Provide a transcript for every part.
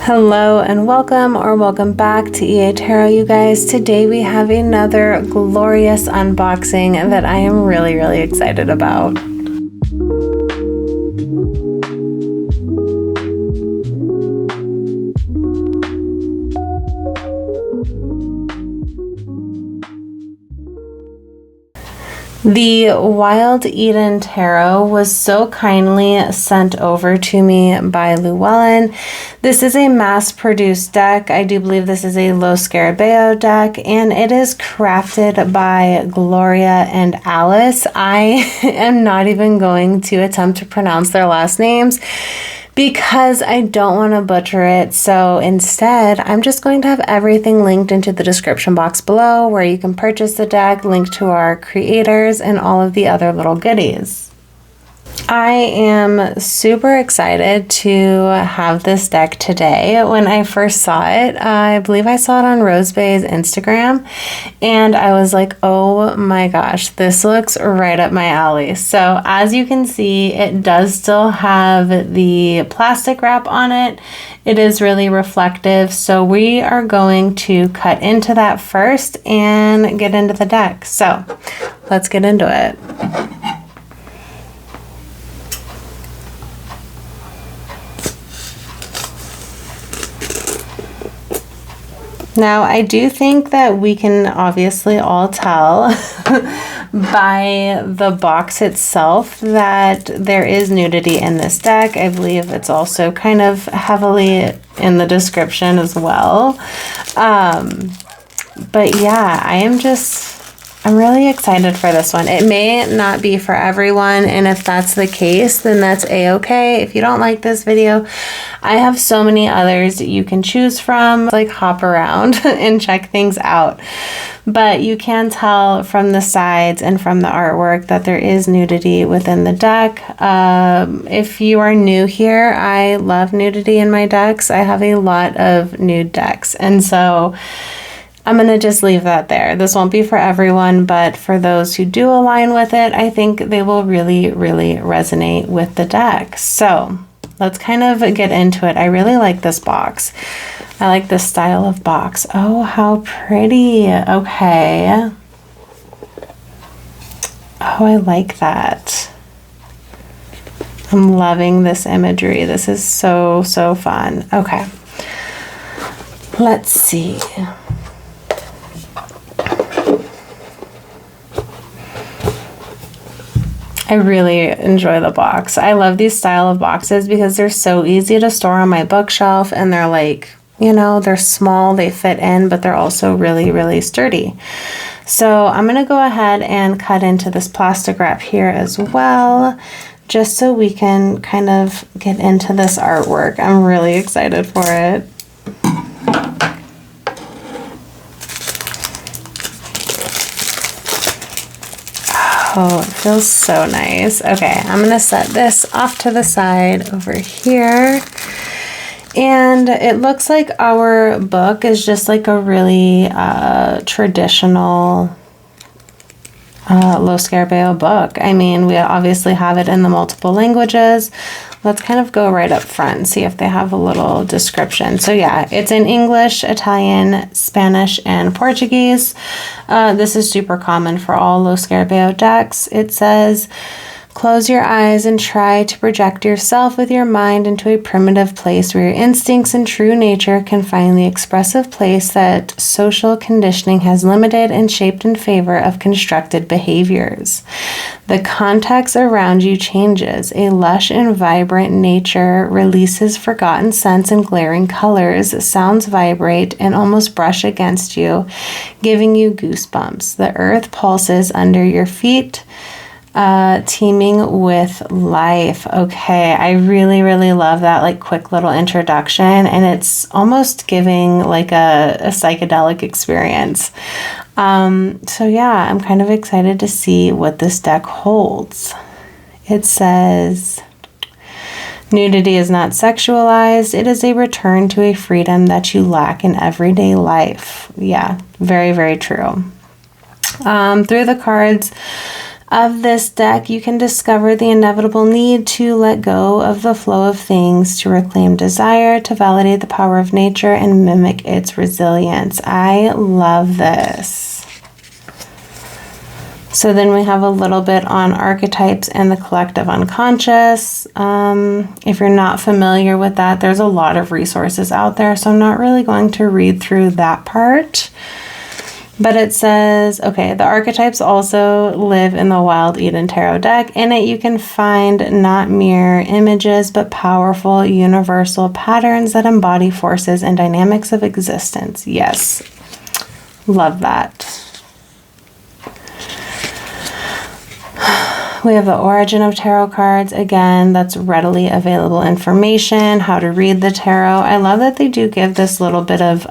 Hello and welcome or welcome back to EA Tarot, you guys. Today we have another glorious unboxing that I am really excited about. The Wild Eden Tarot was so kindly sent over to me by Llewellyn. This is a mass-produced deck. I do believe this is a Lo Scarabeo deck, and it is crafted by Gloria and Alice. I am not even going to attempt to pronounce their last names because I don't want to butcher it. So instead, I'm just going to have everything linked into the description box below where you can purchase the deck, link to our creators, and all of the other little goodies. I am super excited to have this deck today. When I first saw it, I believe I saw it on Rosebay's Instagram, and I was like, oh my gosh, this looks right up my alley. So as you can see, it does still have the plastic wrap on it. It is really reflective, so we are going to cut into that first and get into the deck. So let's get into it. Now, I do think that we can obviously all tell by the box itself that there is nudity in this deck. I believe it's also kind of heavily in the description as well. But yeah, I'm really excited for this one. It may not be for everyone, and if that's the case, then that's a-okay. If you don't like this video, I have so many others you can choose from. Like, hop around and check things out. But you can tell from the sides and from the artwork that there is nudity within the deck. If you are new here, I love nudity in my decks. I have a lot of nude decks, and so I'm going to just leave that there. This won't be for everyone, but for those who do align with it, I think they will really resonate with the deck. So let's kind of get into it. I really like this box. I like this style of box. Oh, how pretty. Okay. Oh, I like that. I'm loving this imagery. This is so fun. Okay. Let's see. I really enjoy the box. I love these style of boxes because they're so easy to store on my bookshelf, and they're like, you know, they're small, they fit in, but they're also really sturdy. So I'm going to go ahead and cut into this plastic wrap here as well, just so we can kind of get into this artwork. I'm really excited for it. Oh, it feels so nice. Okay, I'm going to set this off to the side over here. And it looks like our book is just like a really traditional Lo Scarabeo book. I mean, we obviously have it in the multiple languages. Let's kind of go right up front and see if they have a little description. So yeah, it's in English, Italian, Spanish, and Portuguese. This is super common for all Lo Scarabeo decks. It says, close your eyes and try to project yourself with your mind into a primitive place where your instincts and true nature can find the expressive place that social conditioning has limited and shaped in favor of constructed behaviors. The context around you changes. A lush and vibrant nature releases forgotten scents and glaring colors. Sounds vibrate and almost brush against you, giving you goosebumps. The earth pulses under your feet, teeming with life. Okay, I really love that like quick little introduction, and it's almost giving like a psychedelic experience. So yeah, I'm kind of excited to see what this deck holds. It says, nudity is not sexualized. It is a return to a freedom that you lack in everyday life. Yeah, very true. Through the cards, of this deck, you can discover the inevitable need to let go of the flow of things, to reclaim desire, to validate the power of nature, and mimic its resilience. I love this. So then we have a little bit on archetypes and the collective unconscious. If you're not familiar with that, there's a lot of resources out there, so I'm not really going to read through that part. But it says, okay, the archetypes also live in the Wild Eden Tarot deck. In it, you can find not mere images, but powerful universal patterns that embody forces and dynamics of existence. Yes, love that. We have the origin of tarot cards. Again, that's readily available information, how to read the tarot. I love that they do give this little bit of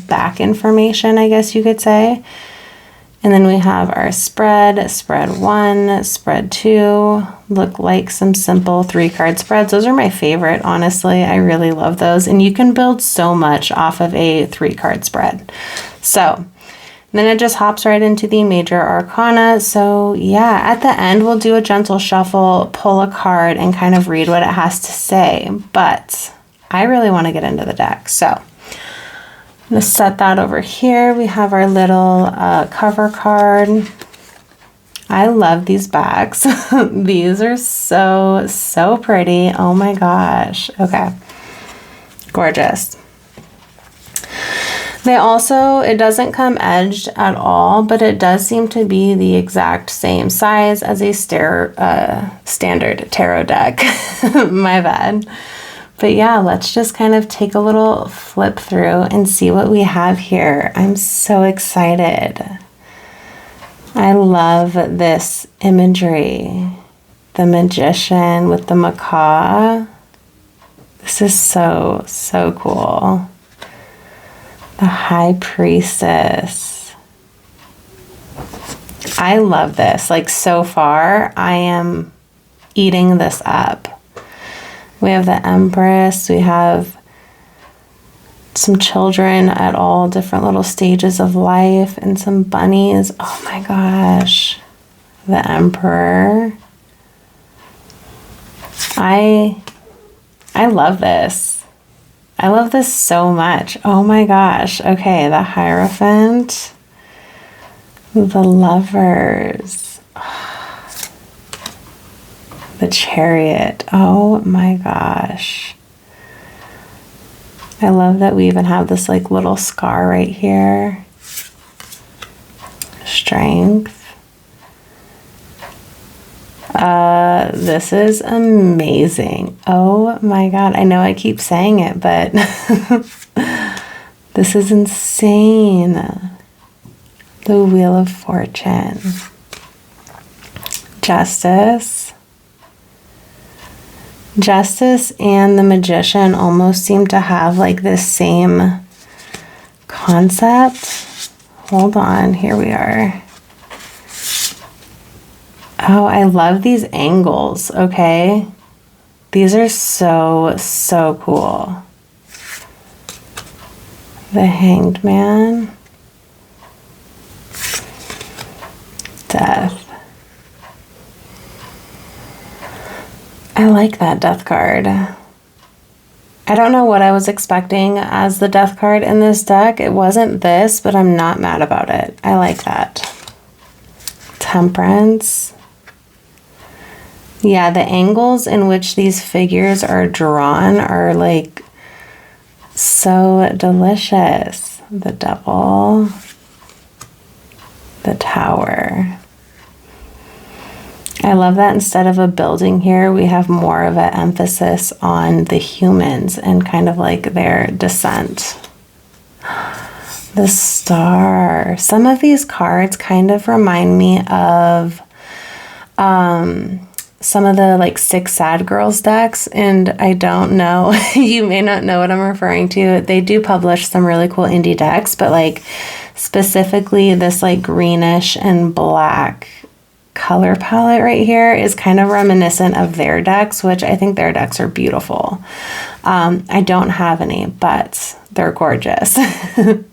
back information, I guess you could say. And then we have our spread 1, spread 2. Look like some simple 3-card spreads. Those are my favorite, honestly. I really love those. And you can build so much off of a 3-card spread. So then it just hops right into the major arcana. So yeah, at the end, we'll do a gentle shuffle, pull a card, and kind of read what it has to say. But I really want to get into the deck. So I'm going to set that over here. We have our little cover card. I love these backs. These are so, so pretty. Oh my gosh. Okay. Gorgeous. They also, it doesn't come edged at all, but it does seem to be the exact same size as a standard tarot deck. My bad. But yeah, let's just kind of take a little flip through and see what we have here. I'm so excited. I love this imagery. The magician with the macaw. This is so, so cool. The high priestess. I love this. Like, so far, I am eating this up. We have the empress. We have some children at all different little stages of life and some bunnies. Oh my gosh. The emperor. I love this. I love this so much. Oh my gosh. Okay, the Hierophant. The Lovers. The Chariot. Oh my gosh. I love that we even have this like little scar right here. Strength. This is amazing. Oh my God. I know I keep saying it, but this is insane. The Wheel of Fortune. Justice. Justice and the Magician almost seem to have like this same concept. Hold on, here we are. Oh, I love these angles, okay? These are so, so cool. The Hanged Man. Death. I like that Death card. I don't know what I was expecting as the Death card in this deck. It wasn't this, but I'm not mad about it. I like that. Temperance. Yeah, the angles in which these figures are drawn are like so delicious. The Devil. The Tower. I love that instead of a building here, we have more of an emphasis on the humans and kind of like their descent. The Star. Some of these cards kind of remind me of some of the like Six Sad Girls decks, and I don't know, you may not know what I'm referring to. They do publish some really cool indie decks, but like specifically this like greenish and black color palette right here is kind of reminiscent of their decks, which I think their decks are beautiful. I don't have any, but they're gorgeous. The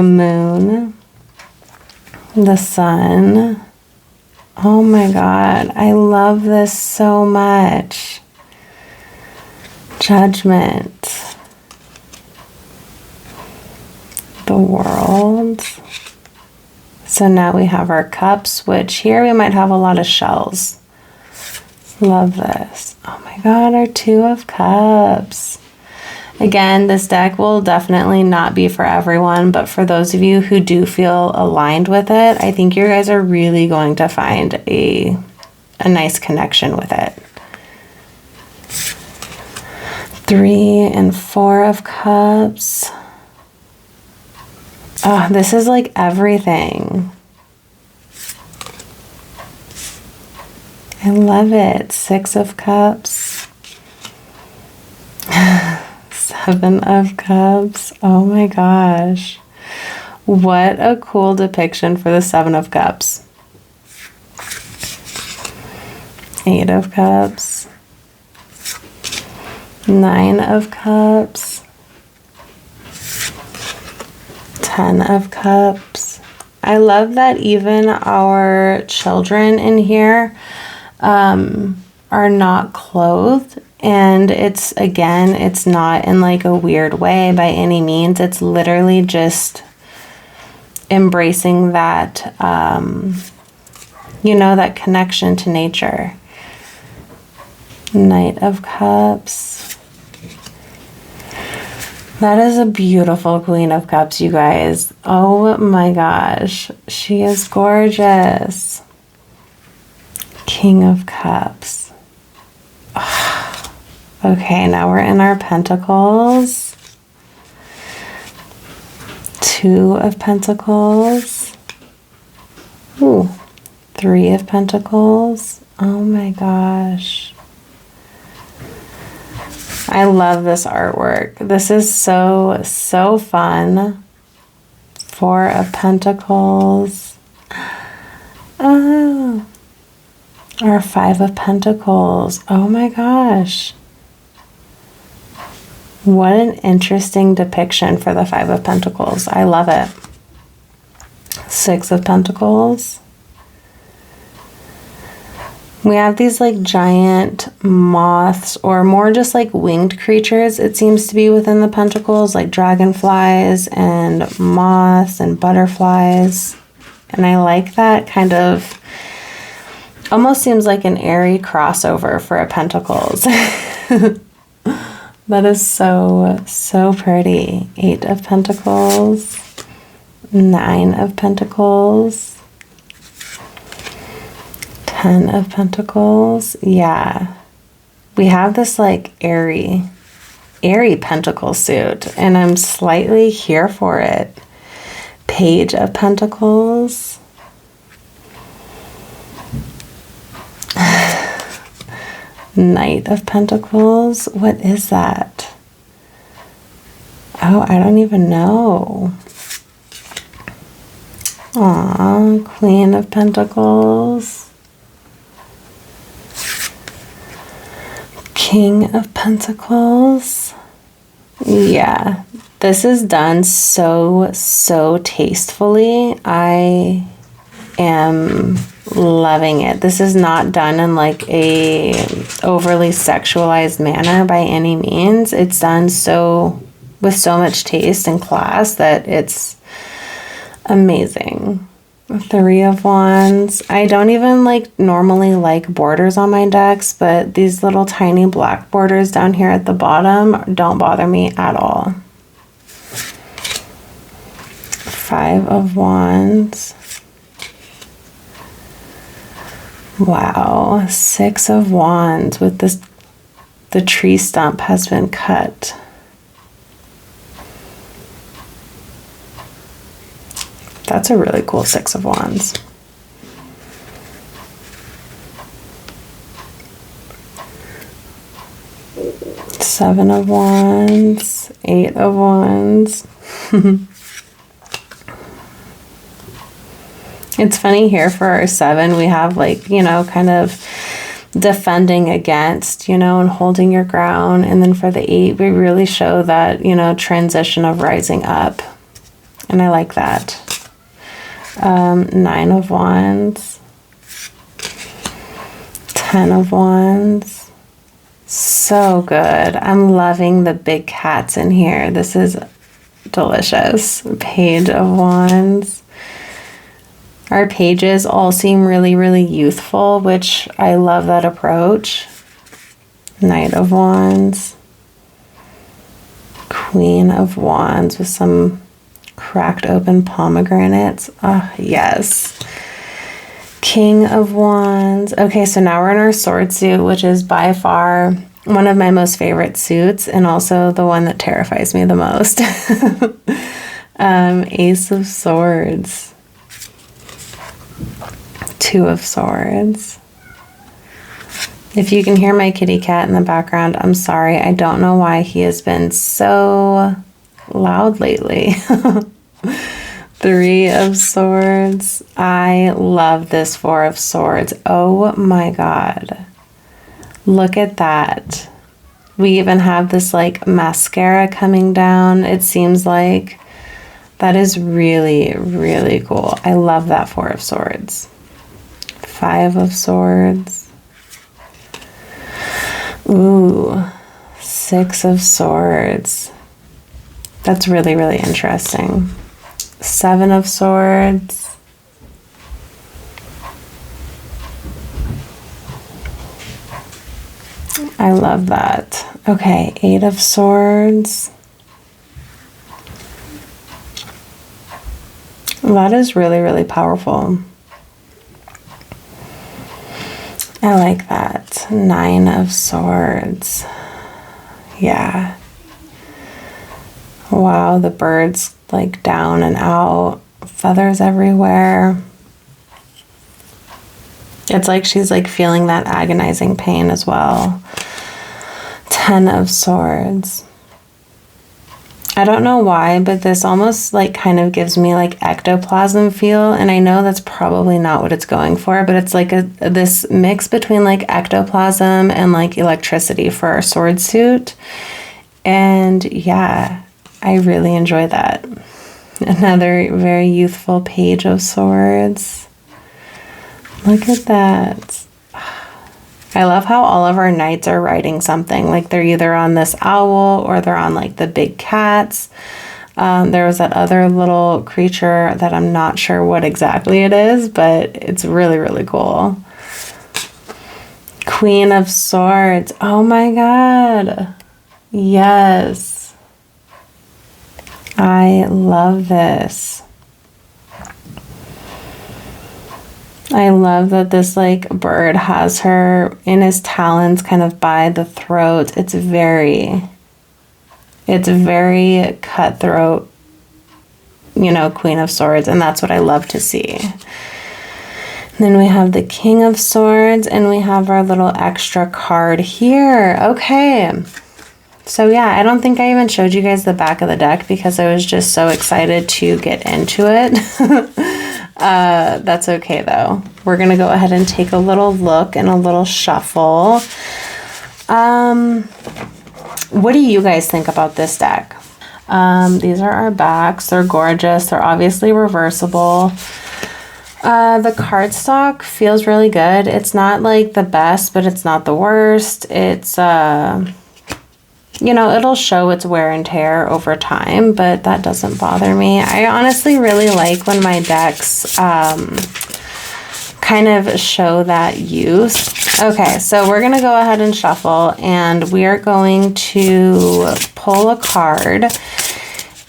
Moon, the Sun, Oh my God, I love this so much. Judgment. The World. So now we have our cups, which here we might have a lot of shells. Love this. Oh my God, our Two of Cups. Again, this deck will definitely not be for everyone, but for those of you who do feel aligned with it, I think you guys are really going to find a nice connection with it. 3 and 4 of Cups. Oh, this is like everything. I love it. 6 of Cups. 7 of Cups. Oh my gosh. What a cool depiction for the 7 of Cups. 8 of Cups. 9 of Cups. 10 of Cups. I love that even our children in here are not clothed. And it's, again, it's not in like a weird way by any means. It's literally just embracing that, you know, that connection to nature. Knight of Cups. That is a beautiful Queen of Cups, you guys. Oh my gosh. She is gorgeous. King of Cups. Okay, now we're in our Pentacles. 2 of Pentacles. Ooh, 3 of Pentacles. Oh my gosh. I love this artwork. This is so, so fun. 4 of Pentacles. Oh. Or 5 of Pentacles. Oh my gosh. What an interesting depiction for the 5 of Pentacles. I love it. 6 of Pentacles. We have these like giant moths, or more just like winged creatures, it seems to be, within the Pentacles, like dragonflies and moths and butterflies. And I like that kind of, almost seems like an airy crossover for a Pentacles. That is so, so pretty. 8 of Pentacles. 9 of Pentacles. 10 of Pentacles. Yeah. We have this like airy pentacle suit, and I'm slightly here for it. Page of Pentacles. Knight of Pentacles. What is that? Oh, I don't even know. Aw, Queen of Pentacles. King of Pentacles. Yeah, this is done so, so tastefully. I am loving it. This is not done in like a overly sexualized manner by any means. It's done so with so much taste and class that it's amazing. 3 of Wands. I don't even like normally like borders on my decks, but these little tiny black borders down here at the bottom don't bother me at all. 5 of Wands. Wow. 6 of Wands with this, the tree stump has been cut. That's a really cool 6 of Wands. Seven of Wands, 8 of Wands. It's funny here for our 7, we have like, you know, kind of defending against, you know, and holding your ground. And then for the 8, we really show that, you know, transition of rising up. And I like that. 9 of Wands. Ten of Wands. So good. I'm loving the big cats in here. This is delicious. Page of Wands. Our pages all seem really, really youthful, which I love that approach. Knight of Wands. Queen of Wands with some cracked open pomegranates. Oh, yes. King of Wands. Okay, so now we're in our sword suit, which is by far one of my most favorite suits and also the one that terrifies me the most. Ace of Swords. Two of Swords. If you can hear my kitty cat in the background, I'm sorry. I don't know why he has been so loud lately. Three of Swords. I love this Four of Swords. Oh my God. Look at that. We even have this like mascara coming down. It seems like that is really, really cool. I love that Four of Swords. Five of Swords. Ooh, Six of Swords. That's really, really interesting. Seven of Swords. I love that. Okay, Eight of Swords. That is really, really powerful. I like that. Nine of Swords. Yeah. Wow, the bird's like down and out. Feathers everywhere. It's like she's like feeling that agonizing pain as well. Ten of Swords. I don't know why, but this almost like kind of gives me like ectoplasm feel. And I know that's probably not what it's going for, but it's like this mix between like ectoplasm and like electricity for our sword suit. And yeah, I really enjoy that. Another very youthful Page of Swords. Look at that. I love how all of our knights are riding something. Like they're either on this owl or they're on like the big cats. There was that other little creature that I'm not sure what exactly it is, but it's really, really cool. Queen of Swords. Oh my God. Yes. I love this. I love that this like bird has her in his talons kind of by the throat. It's very cutthroat, you know, Queen of Swords, and that's what I love to see. Then we have the King of Swords and we have our little extra card here. Okay. So yeah, I don't think I even showed you guys the back of the deck because I was just so excited to get into it. That's okay though. We're gonna go ahead and take a little look and a little shuffle. What do you guys think about this deck? These are our backs. They're gorgeous. They're obviously reversible. The cardstock feels really good. It's not like the best, but it's not the worst. It's you know, it'll show its wear and tear over time, but that doesn't bother me. I honestly really like when my decks kind of show that use. Okay, so we're gonna go ahead and shuffle and we are going to pull a card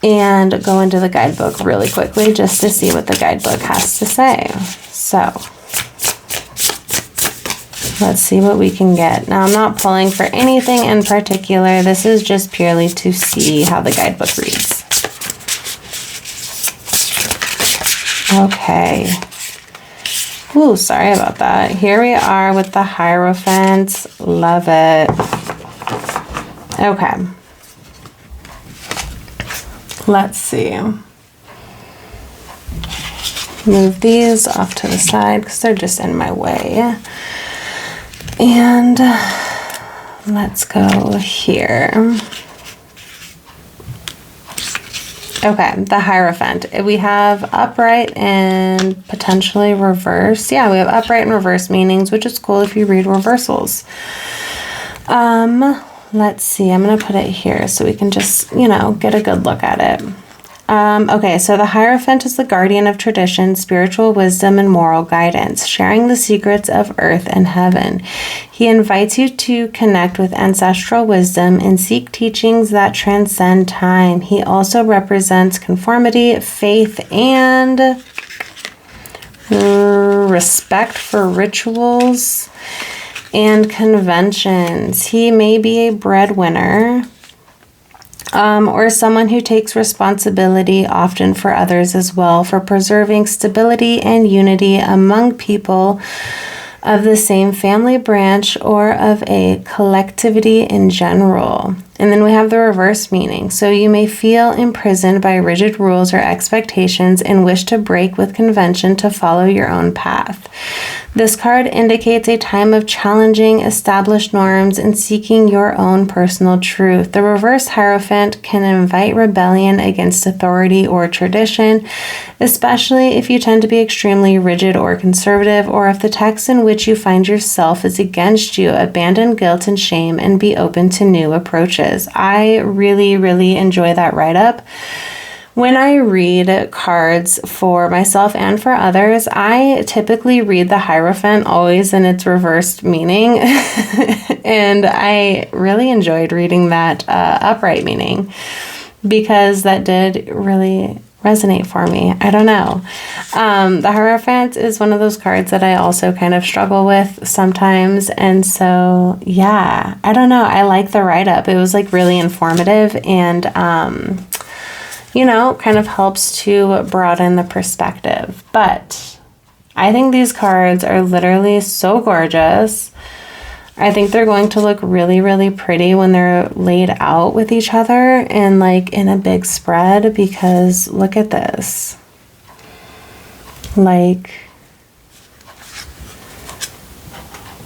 and go into the guidebook really quickly just to see what the guidebook has to say. So let's see what we can get. Now, I'm not pulling for anything in particular. This is just purely to see how the guidebook reads. Okay. Ooh, sorry about that. Here we are with the Hierophant. Love it. Okay. Let's see. Move these off to the side because they're just in my way. And let's go here. Okay, the Hierophant. We have upright and potentially reverse. Yeah, we have upright and reverse meanings, which is cool if you read reversals. Let's see. I'm going to put it here so we can just, get a good look at it. Okay, so the Hierophant is the guardian of tradition, spiritual wisdom, and moral guidance, sharing the secrets of earth and heaven. He invites you to connect with ancestral wisdom and seek teachings that transcend time. He also represents conformity, faith, and respect for rituals and conventions. He may be a breadwinner, or someone who takes responsibility often for others as well, for preserving stability and unity among people of the same family branch or of a collectivity in general. And then we have the reverse meaning. So you may feel imprisoned by rigid rules or expectations and wish to break with convention to follow your own path. This card indicates a time of challenging established norms and seeking your own personal truth. The reverse Hierophant can invite rebellion against authority or tradition, especially if you tend to be extremely rigid or conservative, or if the text in which you find yourself is against you. Abandon guilt and shame and be open to new approaches. I really, really enjoy that write-up. When I read cards for myself and for others, I typically read the Hierophant always in its reversed meaning. And I really enjoyed reading that upright meaning because that did really resonate for me. I don't know. The Hierophant is one of those cards that I also kind of struggle with sometimes. And so, yeah, I don't know. I like the write-up. It was like really informative and, kind of helps to broaden the perspective. But I think these cards are literally so gorgeous. I think they're going to look really, really pretty when they're laid out with each other and like in a big spread, because look at this. Like,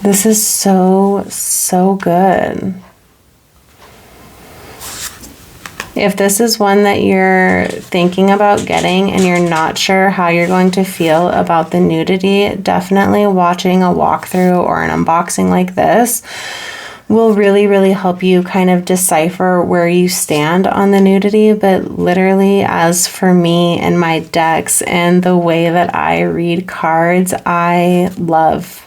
this is so, so good. If this is one that you're thinking about getting and you're not sure how you're going to feel about the nudity, definitely watching a walkthrough or an unboxing like this will really, really help you kind of decipher where you stand on the nudity. But literally, as for me and my decks and the way that I read cards, I love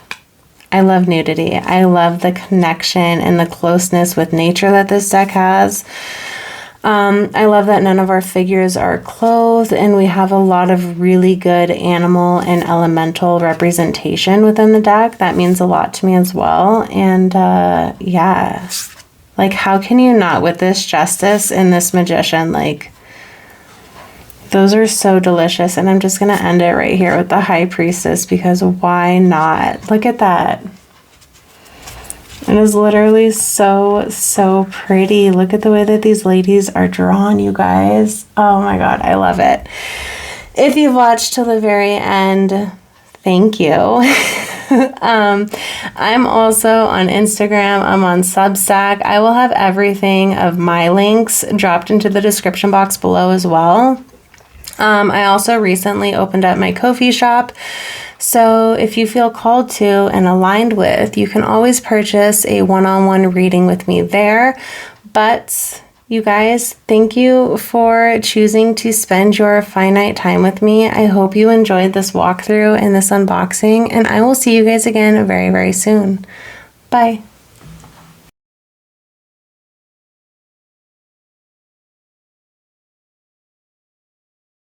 nudity. I love the connection and the closeness with nature that this deck has. I love that none of our figures are clothed, and we have a lot of really good animal and elemental representation within the deck. That means a lot to me as well. And yeah, like, how can you not with this Justice and this Magician? Like, those are so delicious. And I'm just going to end it right here with the High Priestess, because why not? Look at that. It is literally so, so pretty. Look at the way that these ladies are drawn, you guys. Oh my God, I love it. If you've watched till the very end, thank you. I'm also on Instagram. I'm on Substack. I will have everything of my links dropped into the description box below as well. I also recently opened up my Ko-fi shop. So if you feel called to and aligned with, you can always purchase a one-on-one reading with me there. But you guys, thank you for choosing to spend your finite time with me. I hope you enjoyed this walkthrough and this unboxing, and I will see you guys again very, very soon. Bye.